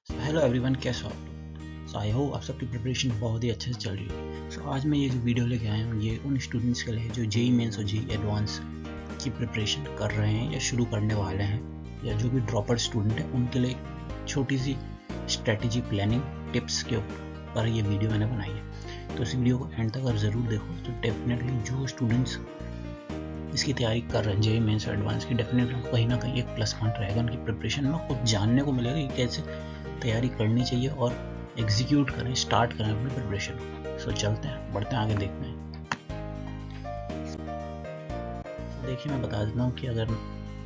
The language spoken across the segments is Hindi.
हेलो एवरीवन, कैसे हो आप लोग। आई होप आप सबकी प्रिपरेशन बहुत ही अच्छे से चल रही है। आज मैं ये जो वीडियो लेके आया हूँ ये उन स्टूडेंट्स के लिए जो जेई मेंस और जेई एडवांस की प्रिपरेशन कर रहे हैं या शुरू करने वाले हैं, या जो भी ड्रॉपर स्टूडेंट है उनके लिए एक छोटी सी स्ट्रेटेजी प्लानिंग टिप्स के ऊपर ये वीडियो मैंने बनाई है। तो इस वीडियो को एंड तक अगर ज़रूर देखो तो डेफिनेटली जो स्टूडेंट्स इसकी तैयारी कर रहे हैं जेई मेंस और एडवांस की, डेफिनेटली कहीं ना कहीं एक प्लस पॉइंट रहेगा उनकी प्रिपरेशन में। कुछ जानने को मिलेगा कि कैसे तैयारी करनी चाहिए और एग्जीक्यूट करें, स्टार्ट करें अपनी प्रिपरेशन को। सो चलते हैं, बढ़ते हैं आगे, देखते हैं। देखिए, मैं बता देता हूँ कि अगर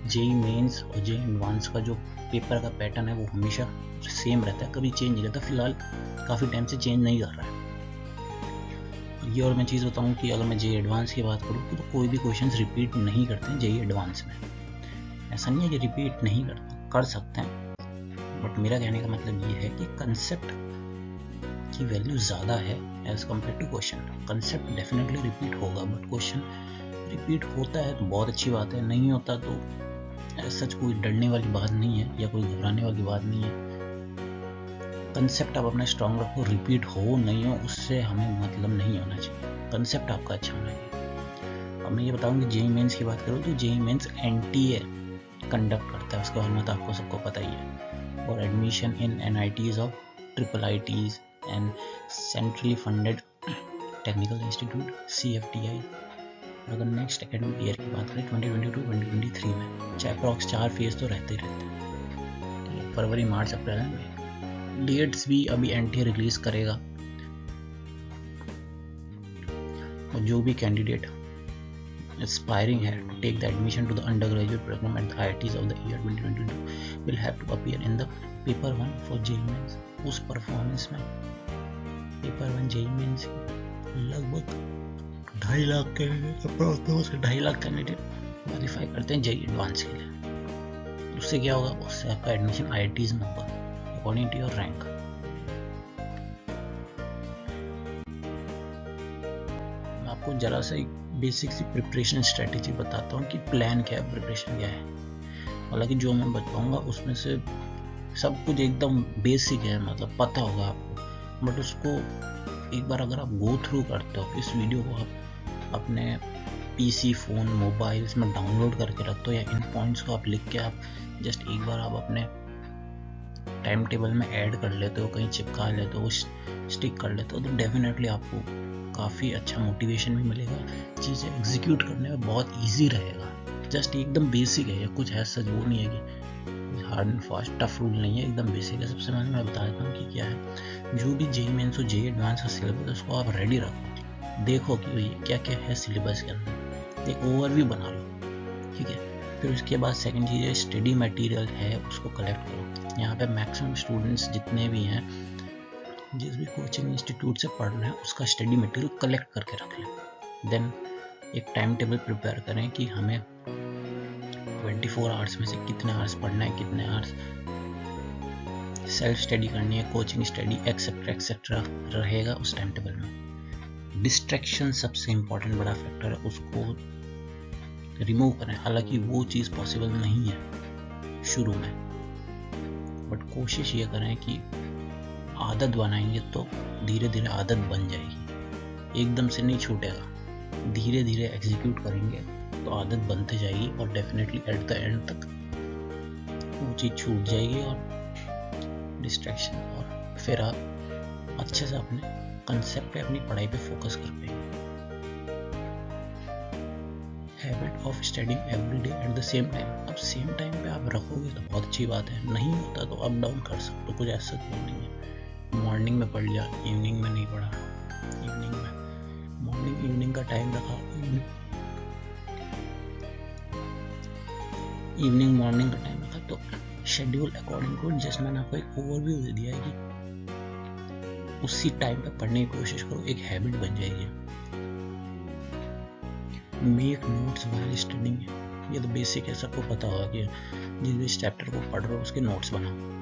जेई मेंस और जेई एडवांस का जो पेपर का पैटर्न है वो हमेशा सेम रहता है, कभी चेंज नहीं रहता। फिलहाल काफ़ी टाइम से चेंज नहीं कर रहा है ये। और मैं चीज़ बताऊँ कि अगर मैं जेई एडवांस की बात करूँ तो कोई भी क्वेश्चंस रिपीट नहीं करते हैं जेई एडवांस में। ऐसा नहीं है कि रिपीट नहीं कर सकते हैं, बट मेरा कहने का मतलब ये है कि कंसेप्ट की वैल्यू ज़्यादा है as compared to question. Concept definitely repeat होगा, बट क्वेश्चन रिपीट होता है तो बहुत अच्छी बात है, नहीं होता तो सच कोई डरने वाली बात नहीं है या कोई घबराने वाली बात नहीं है। कंसेप्ट आप अपना स्ट्रॉन्ग रखो, रिपीट हो नहीं हो उससे हमें मतलब नहीं होना चाहिए, कंसेप्ट आपका अच्छा होना चाहिए। अब मैं ये बताऊँ कि जेई मेंस की बात करूँ तो जेई मेंस एनटीए कंडक्ट करता है, उसके बारे में तो आपको सबको पता ही है। और admission in NITs of triple ITs and centrally funded technical institute CFTI। अगर नेक्स्ट एकेडमिक ईयर की बात करें 2022-2023 में, चाहे अप्रॉक्स 4 फेज तो रहते ही रहते हैं, फरवरी मार्च अप्रैल में। डेट्स भी अभी NTA रिलीज करेगा, और जो भी कैंडिडेट aspiring है to take the admission to the undergraduate program at the IITs of the year 2022 will have to appear in the paper 1 for JEE Mains। उस परफॉर्मेंस में पेपर 1 JEE Mains लगभग 2.5 लाख कैंडिडेट क्वालिफाई करते हैं JEE एडवांस के लिए। उससे क्या होगा, उससे आपका एडमिशन IITs में होगा अकॉर्डिंग टू योर रैंक। मैं आपको जरा सा बेसिक सी प्रिपरेशन स्ट्रेटेजी बताता हूँ कि प्लान क्या है, प्रिपरेशन क्या है। हालांकि जो मैं बताऊँगा उसमें से सब कुछ एकदम बेसिक है, मतलब पता होगा आपको, बट उसको एक बार अगर आप गो थ्रू करते हो, इस वीडियो को आप अपने PC, फ़ोन, मोबाइल्स में डाउनलोड करके रखते हो, या इन पॉइंट्स को आप लिख के आप जस्ट एक बार आप अपने टाइम टेबल में ऐड कर लेते हो, कहीं चिपका लेते हो, स्टिक कर लेते हो, तो डेफिनेटली आपको काफ़ी अच्छा मोटिवेशन भी मिलेगा, चीज़ें एग्जीक्यूट करने में बहुत इजी रहेगा। जस्ट एकदम बेसिक है, कुछ है सच वो नहीं है कि hard and fast tough rule नहीं है, एकदम बेसिक है। सबसे पहले मैं बता देता हूँ कि क्या है। जो भी जेई मेंस और जेई एडवांस का सिलेबस है उसको आप रेडी रखो, देखो कि भाई क्या क्या है सिलेबस के अंदर, एक ओवरव्यू बना लो, ठीक है। फिर उसके बाद सेकंड चीज़ है, स्टडी मटेरियल है उसको कलेक्ट करो। यहाँ पे मैक्सिमम स्टूडेंट्स जितने भी हैं, जिस भी कोचिंग इंस्टीट्यूट से पढ़ रहे हैं, उसका स्टडी मटेरियल कलेक्ट करके रख लें। देन एक टाइम टेबल प्रिपेयर करें कि हमें 24 आवर्स में से कितने आवर्स पढ़ना है, कितने आवर्स सेल्फ स्टडी करनी है, कोचिंग स्टडी एक्सेट्रा एक्सेट्रा रहेगा उस टाइम टेबल में। डिस्ट्रैक्शन सबसे इम्पोर्टेंट बड़ा फैक्टर है, उसको रिमूव करें। हालांकि वो चीज़ पॉसिबल नहीं है शुरू में, बट कोशिश ये करें कि आदत बनाएंगे तो धीरे धीरे आदत बन जाएगी, एकदम से नहीं छूटेगा। धीरे धीरे एग्जीक्यूट करेंगे तो आदत बनते जाएगी, और डेफिनेटली एट द एंड तक वो चीज़ छूट जाएगी और डिस्ट्रैक्शन, और फिर आप अच्छे से अपने कंसेप्ट पे, अपनी पढ़ाई पे फोकस कर पाएंगे। Habit of studying every day at the same time. अब सेम टाइम पे आप रखोगे तो बहुत अच्छी बात है, नहीं होता तो अप डाउन कर सकते हो, कुछ ऐसा तो नहीं है। मॉर्निंग में पढ़ लिया, इवनिंग में नहीं पढ़ा, इवनिंग में मॉर्निंग इवनिंग का टाइम रखा, इवनिंग मॉर्निंग का टाइम रखा, तो शेड्यूल अकॉर्डिंग टू जस्ट मैंने आपको एक ओवरव्यू दे दिया है कि उसी टाइम पे पढ़ने की कोशिश करो, एक हैबिट बन जाएगी। मेक नोट्स व्हाइल स्टडीइंग, ये तो बेसिक है, सबको पता होगा कि जिस भी चैप्टर को पढ़ रहे हो उसके नोट्स बनाओ।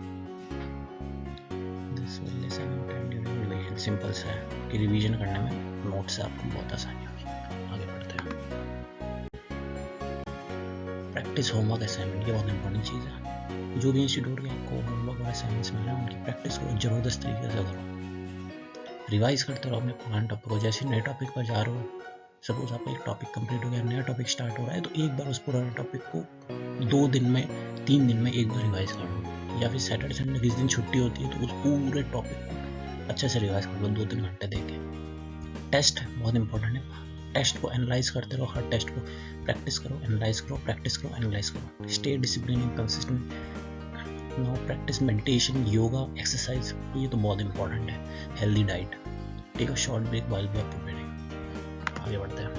सिंपल सा है कि रिवीजन करने में नोट से आपको बहुत आसानी होगी। आगे बढ़ते हैं। प्रैक्टिस होमवर्क असाइनमेंट, ये बहुत इंपॉर्टेंट चीज़ है। जो भी इंस्टीट्यूट के आपको होमवर्क और असाइनमेंट्स मिल रहे हैं उनकी प्रैक्टिस को ज़बरदस्त तरीके से करो, रिवाइज करते रहो अपने पुराने टॉपिक को। जैसे नए टॉपिक पर जा रहे हो, सपोज आपका एक टॉपिक कंप्लीट हो गया, नया टॉपिक स्टार्ट हो रहा है, तो एक बार उस पुराने टॉपिक को 2 दिन में 3 दिन में एक बार रिवाइज कर लो, या फिर सैटरडे संडे जिस दिन छुट्टी होती है तो उस पूरे टॉपिक को अच्छे से रिवाइज कर लो 2-3 घंटे दे के। टेस्ट बहुत इंपॉर्टेंट है, टेस्ट को एनालाइज करते रहो, हर टेस्ट को प्रैक्टिस करो, एनालाइज करो, प्रैक्टिस करो, एनालाइज करो। Stay discipline, consistent. Now practise meditation, yoga, exercise, ये तो बहुत इंपॉर्टेंट है। Healthy diet, take a short break while we are preparing. आगे बढ़ते हैं।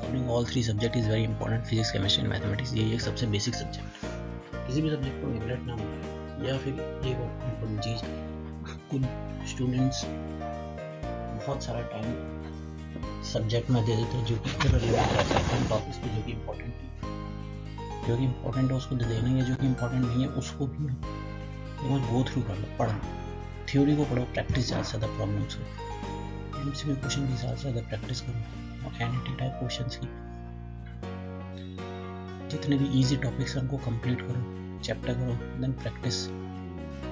Covering all 3 subject is very important, physics, chemistry and mathematics. ये एक सबसे बेसिक सब्जेक्ट है, किसी भी सब्जेक्ट को निगलेक्ट ना होना। या फिर ये इम्पोर्टेंट चीज़, कुछ स्टूडेंट्स बहुत सारा टाइम सब्जेक्ट में दे देते हैं जो कि टॉपिक्स पे जो कि इम्पोर्टेंट है, जो कि इम्पोर्टेंट है उसको दे देना है, जो कि इम्पोर्टेंट नहीं है उसको भी एक बार गो थ्रू कर लो, पढ़ना, थ्योरी को पढ़ो, प्रैक्टिस ज़्यादा से ज़्यादा प्रॉब्लम्स को, एमसीक्यू क्वेश्चन की ज़्यादा से ज़्यादा प्रैक्टिस करो, और एनईटी टाइप क्वेश्चंस की जितने भी इजी टॉपिक्स हैं उनको कंप्लीट करो, चैप्टर करो, देन प्रैक्टिस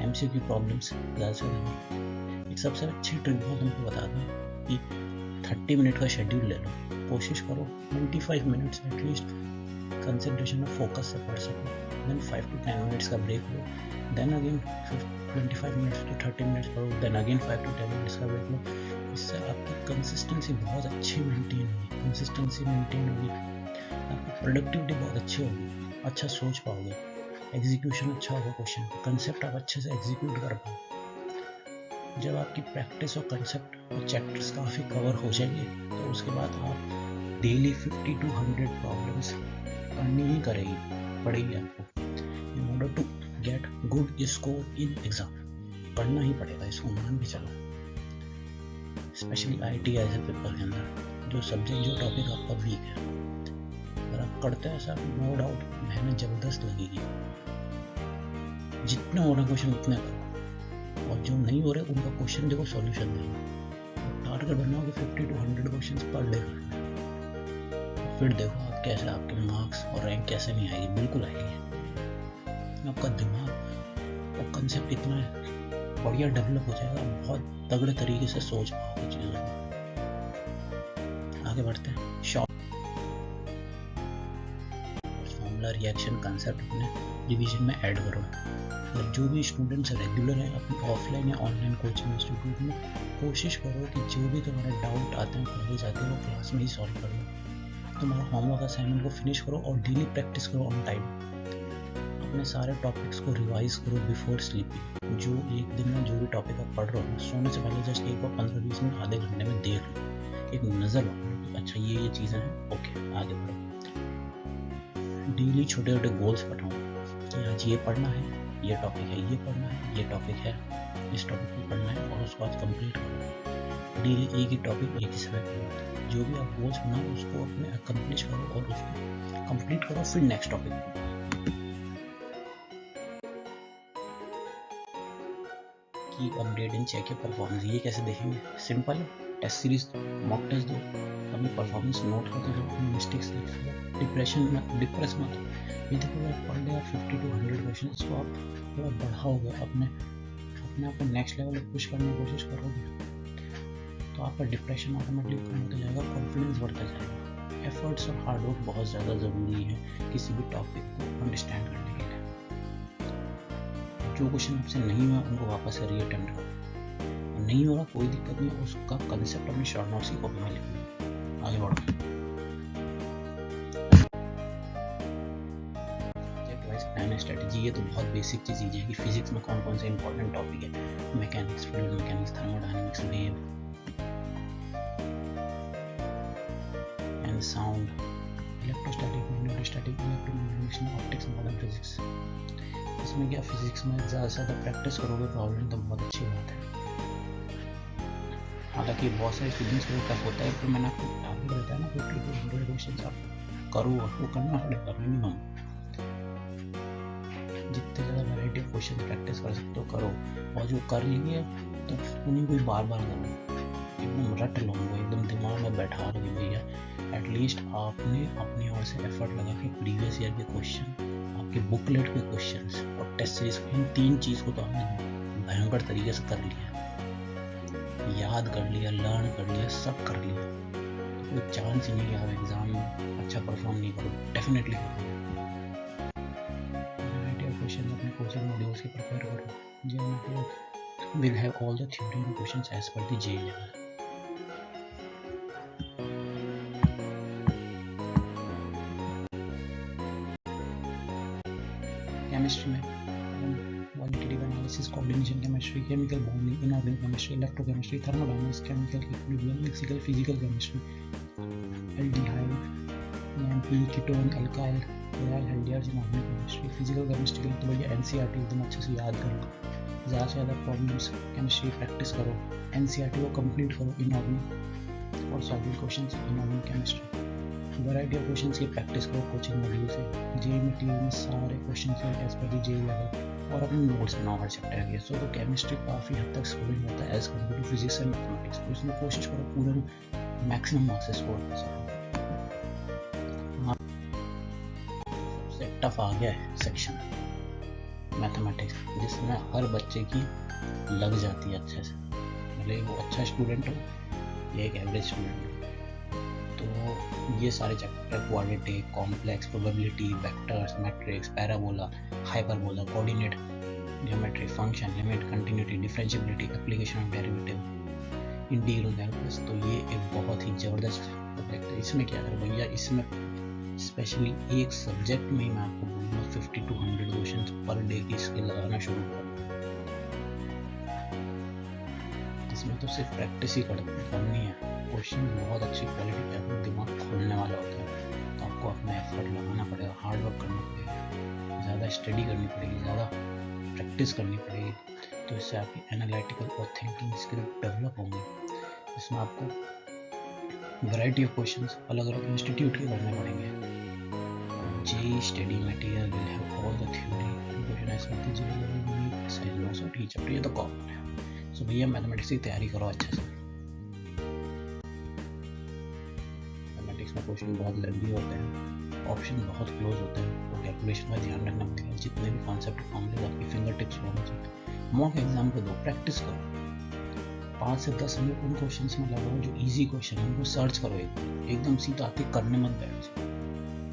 एमसीक्यू प्रॉब्लम्स ज़्यादा से ज़्यादा। एक सबसे अच्छी ट्रिक बहुत तुमको बता दूँ कि 30 मिनट का शेड्यूल ले लो, कोशिश करो 25 मिनट्स एटलीस्ट कंसंट्रेशन और फोकस से पढ़ सको, देन 5 to 10 मिनट्स का ब्रेक लो, then again 25 minutes to 30 minutes पढ़ो, देन अगेन 5 to 10 मिनट्स का ब्रेक लो। इससे आपकी कंसिस्टेंसी बहुत अच्छी मेंटेन होगी, कंसिस्टेंसी मेंटेन होगी, आपकी प्रोडक्टिविटी बहुत अच्छी होगी, अच्छा सोच पाओगे, एग्जीक्यूशन अच्छा होगा, क्वेश्चन कंसेप्ट आप अच्छे से एग्जीक्यूट कर पाओ। जब आपकी प्रैक्टिस और कंसेप्ट और चैप्टर्स काफ़ी कवर हो जाएंगे तो उसके बाद आप डेली 50 to 100 प्रॉब्लम्स करनी ही पड़ेगी आपको, in order to get good score in exam. पढ़ना ही पड़ेगा, इसको मान के चलो। स्पेशली IIT ऐसे पेपर के अंदर जो सब्जेक्ट, जो टॉपिक आपका वीक है, अगर आप करते हैं ऐसा, नो डाउट मेहनत ज़बरदस्त लगेगी। जितने हो रहे क्वेश्चन उतने करो, और जो नहीं हो रहे उनका क्वेश्चन देखो, सॉल्यूशन देखो, टारगेट बनाओ कि 50 to 100 क्वेश्चन पर डे करना है। फिर देखो आप कैसे, आपके मार्क्स और रैंक कैसे नहीं आएगी, बिल्कुल आएगी। आपका दिमाग और कंसेप्ट इतना बढ़िया डेवलप हो जाएगा, बहुत तगड़े तरीके से सोच पाओगे चीज़ों को। आगे बढ़ते हैं। शॉर्ट फॉर्मूला, रिएक्शन, कंसेप्ट अपने डिवीजन में ऐड करो। मतलब जो भी स्टूडेंट्स रेगुलर हैं अपनी ऑफलाइन या ऑनलाइन कोचिंग इंस्टीट्यूट में, कोशिश करो कि जो भी तुम्हारे डाउट आते हैं, क्वेरीज आते हैं, वो क्लास में ही सॉल्व कर लो। तुम्हारा होमवर्क असाइनमेंट को फिनिश करो और डेली प्रैक्टिस करो ऑन टाइम। अपने सारे टॉपिक्स को रिवाइज करो बिफोर स्लीपिंग। जो एक दिन में जो भी टॉपिक आप पढ़ रहे हो, सोने से पहले जस्ट एक बार 15-20 मिनट, आधे घंटे में देख लो, एक नज़र मारो कि अच्छा ये चीज़ें हैं, ओके आगे बढ़ो। डेली छोटे छोटे गोल्स बनाओ कि आज ये पढ़ना है, ये टॉपिक है, ये पढ़ना है, ये टॉपिक है, इस टॉपिक को पढ़ना है, और उसको आज कंप्लीट करो। डेली एक ही टॉपिक एक ही समय पढ़ो। जो भी आप गोल्स बनाओ उसको अपने अकम्प्लिश करो और उसको कंप्लीट करो, फिर next topic. Keep update and check your performance. ये कैसे देखेंगे? सिंपल है, टेस्ट सीरीज, मॉक टेस्ट दो, अपनी परफॉर्मेंस नोट करते रहो, अपनी मिस्टेक्स देखो, डिप्रेस मत। ये देखो आप पढ़ लिया 50 to 100 क्वेश्चन, इसको आप थोड़ा बढ़ाओगे, अपने आप को नेक्स्ट लेवल पे पुश करने की कोशिश करोगे, तो आपका डिप्रेशन ऑटोमेटिकली कम होता जाएगा, कॉन्फिडेंस बढ़ता जाएगा। एफर्ट्स और हार्डवर्क बहुत ज़्यादा ज़रूरी है किसी भी टॉपिक को अंडरस्टैंड करने के लिए। जो क्वेश्चन आपसे नहीं हुआ उनको वापस से रीअटेम्प्ट करो, नहीं हो रहा कोई दिक्कत नहीं, उसका कंसेप्ट अपनी शॉर्ट नोट्स की कॉपी में लिखो। आगे बढ़ो। स्ट्रेटजी, ये तो बहुत बेसिक चीज़ है कि फिजिक्स में कौन कौन से इंपॉर्टेंट टॉपिक है, mechanics, fluid mechanics, thermodynamics, wave and sound, electrostatic, magnetostatic, electromagnetics, optics, modern physics. इसमें क्या, फिजिक्स में ज़्यादा से ज़्यादा प्रैक्टिस करोगे प्रॉब्लम तो बहुत अच्छी बात है। हालांकि बहुत सारे स्टूडेंट्स को टफ होता है, तो मैंने आपको आगे बताया ना 50 to 100 क्वेश्चन आप करो, वो करना पड़ेगा मिनिमम। जितने ज़्यादा वैरायटी ऑफ क्वेश्चन प्रैक्टिस कर सकते हो करो, और जो कर लिए तो उन्हीं को बार बार करो, एकदम रट लो उनको, एकदम दिमाग में बैठा लो कि भैया एटलीस्ट आपने अपनी ओर से एफर्ट लगा के प्रीवियस ईयर के क्वेश्चन, आपके बुकलेट के क्वेश्चंस और टेस्ट सीरीज, इन 3 चीज़ को तो आपने भयंकर तरीके से कर लिया, याद कर लिया, लर्न कर लिया, सब कर लिया, तो कोई चांस ही नहीं कि आप एग्जाम में अच्छा परफॉर्म नहीं करो, डेफिनेटली करो। वैरायटी ऑफ क्वेश्चन अपने कोचिंग मॉड्यूल्स के प्रिपेयर करो, जो will have all the theory and questions as per the JEE level. Chemistry में qualitative analysis, coordination chemistry, chemical bonding, inorganic chemistry, electrochemistry, thermodynamics, chemical equilibrium, lexical physical chemistry, aldehyde, MP, ketone, alkyl, aldehydes, inorganic chemistry, physical chemistry के लिए तो भैया NCERT एकदम अच्छे से याद कर लो, ज़्यादा से ज़्यादा प्रॉब्लम्स केमिस्ट्री प्रैक्टिस करो, NCERT को कंप्लीट करो, इनऑर्गेनिक और solving questions inorganic chemistry, variety of questions की प्रैक्टिस करो कोचिंग मॉड्यूल से, JEE मटेरियल में सारे क्वेश्चन हैं as per the JEE level, और अपने नोट्स बनाओ हर चैप्टर के। सो तो केमिस्ट्री काफ़ी हद तक स्कोरिंग होता है as compared to physics and mathematics, तो इसमें कोशिश करो पूरे मैक्सिमम मार्क्स स्कोर कर सको। सबसे टफ आ गया है सेक्शन मैथमेटिक्स, जिसमें हर बच्चे की लग जाती है अच्छे से, भले वो अच्छा स्टूडेंट हो या एक एवरेज स्टूडेंट हो। तो ये सारे chapter quadratic, complex, probability, vectors, matrix, parabola, hyperbola, coordinate geometry, function, limit, continuity, differentiability, application of derivative, integral calculus, तो ये एक बहुत ही ज़बरदस्त सब्जेक्ट है। इसमें क्या करें भैया, इसमें स्पेशली एक सब्जेक्ट में ही मैं आपको बोलूँगा 50 to 100 क्वेश्चन पर डे की स्किल लगाना शुरू कर। इसमें तो सिर्फ प्रैक्टिस ही करनी है, क्वेश्चन बहुत अच्छी क्वालिटी के अपना दिमाग खोलने वाला होता है, तो आपको अपना एफर्ट लगाना पड़ेगा, हार्ड वर्क करना पड़ेगा, ज़्यादा स्टडी करनी पड़ेगी, ज़्यादा प्रैक्टिस करनी पड़ेगी, तो इससे आपकी एनालिटिकल और थिंकिंग स्किल डेवलप होंगी। इसमें आपको वैरायटी ऑफ क्वेश्चंस अलग अलग इंस्टीट्यूट के करने पड़ेंगे। JEE study material will have all the theory and question as per the JEE level, unique exercise, notes और टीचर चैप्टर, ये तो कॉमन है। सो भैया मैथमेटिक्स की तैयारी करो अच्छे से, मैथमेटिक्स में क्वेश्चन बहुत लेंथी होते हैं, ऑप्शन बहुत क्लोज होते हैं, तो कैलकुलेशन का ध्यान रखना पड़ेगा, जितने भी कॉन्सेप्ट फॉर्मूले आपकी फिंगर टिप्स होने चाहिए। मॉक एग्जाम को दो, प्रैक्टिस करो, 5 से 10 मिनट उन क्वेश्चंस में लगाओ जो इजी क्वेश्चन है, उनको सर्च करो, एकदम सीधा आके करने मत बैठ जाओ,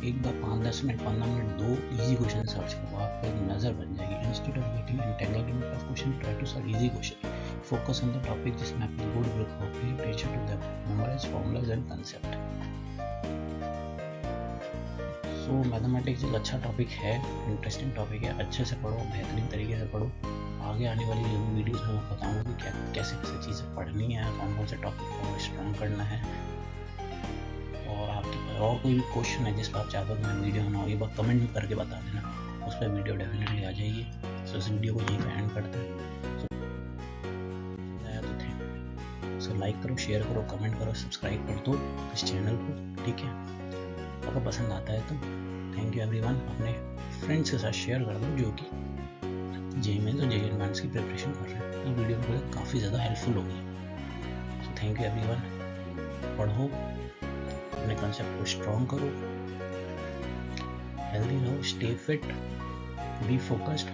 एक बार 5-10 मिनट 15 मिनट दो इजी क्वेश्चन सर्च करो, आपको एक नज़र बन जाएगी। Instead of getting entangled in tough question, try to solve easy question, focus on the topic जिसमें आपकी गुड ग्रिप हो, pay attention to the memorise formulas and concept. So mathematics एक अच्छा टॉपिक है, इंटरेस्टिंग टॉपिक है, अच्छे से पढ़ो, बेहतरीन तरीके से पढ़ो। आगे आने वाली वीडियोस में मैं बताऊंगा कि क्या कैसे कैसे चीज़ें पढ़नी है, कौन कौन से टॉपिक को स्ट्रॉन्ग करना है, और आपके पास और कोई भी क्वेश्चन है जिस पर आप चाहते हो मैं वीडियो बनाऊँ, ये बात कमेंट में करके बता देना, उस पर वीडियो डेफिनेटली आ जाएगी। सो इस वीडियो को यहीं पे एंड करते हैं। सो लाइक करो, शेयर करो, कमेंट करो, सब्सक्राइब कर दो इस चैनल को, ठीक है। अगर पसंद आता है तो थैंक यू एवरीवन, अपने फ्रेंड्स के साथ शेयर कर दो जो कि JEE मेंस और JEE एडवांस की प्रिपरेशन कर रहे हैं, ये वीडियो मुझे काफ़ी ज़्यादा हेल्पफुल होगी। सो थैंक यू एवरीवन, पढ़ो, अपने कंसेप्ट को स्ट्रॉन्ग करो, हेल्दी रहो, स्टे फिट, बी फोकस्ड,